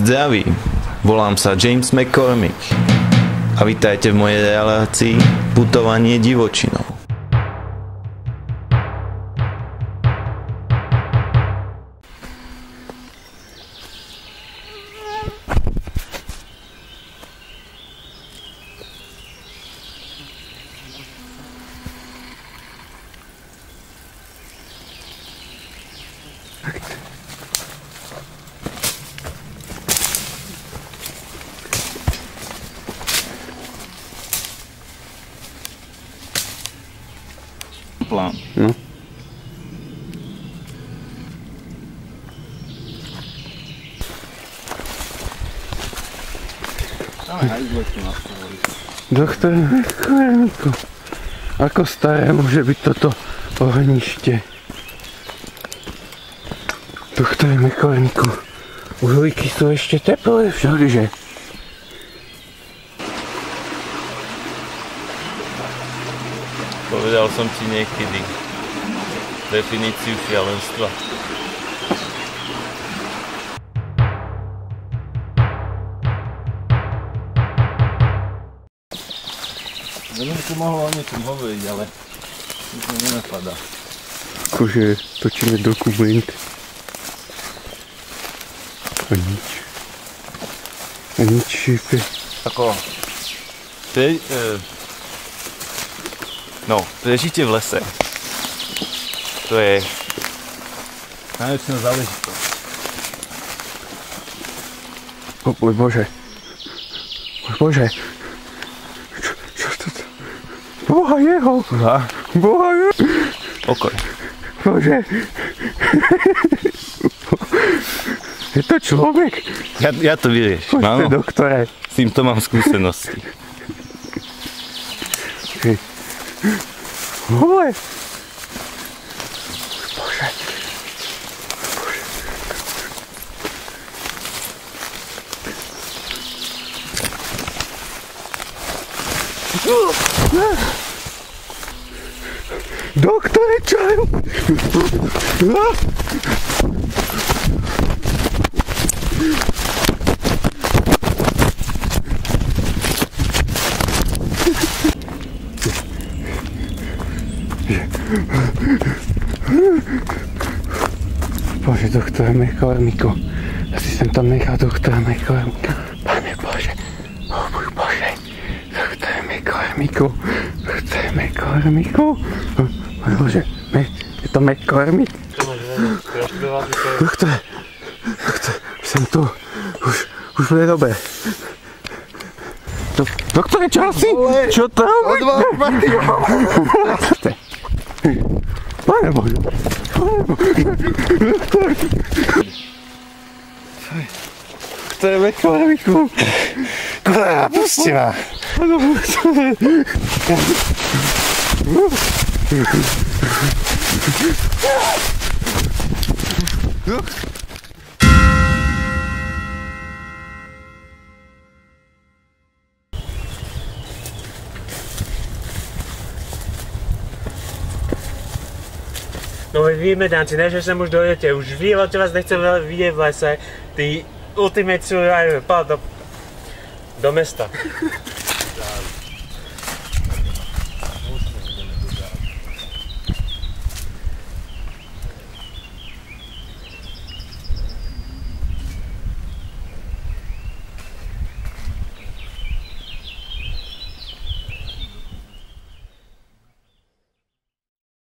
Zdravím, volám sa James McCormick a vitajte v mojej relácii Putovanie divočinou. Plán. No. Doktor McCormick, ako staré môže byť toto ohnište? Doktor McCormick, uhlíky sú ešte teplé všakže. Povedal som ti niekedy definíciu šialenstva. Neviem, čo mohlo o niečom hovoriť, ale nič mi nenapadá. Akože točíme dokument. A nič. A nič šípe. Ako... prežitie v lese. To je najväčšia záležitosť. Môj Bože. Môj Bože. Čo to? Boha jeho. Boha jeho. Pokoj. Bože. Je to človek? Ja to vyriešim, áno. Poďte, doktore. S týmto mám skúsenosti. Hole! Bože. Bože. Doktore, čo je? Bože, doktor McCormick, asi som tam nechal doktora McCormick. Pane Bože, oh môj Bože, doktor McCormick, doktor McCormick, môj Bože, je to McCormick? Doktor, som tu, už bude dobre. Doktore, čo asi? Čo tam? Pane Bože. To je McCormick. Kurva, pusti ma. No veď vy medánci, ne, že sem už dojdete, už vy, lebo vás nechcem vidieť v lese, ty ultimate survivor, do mesta.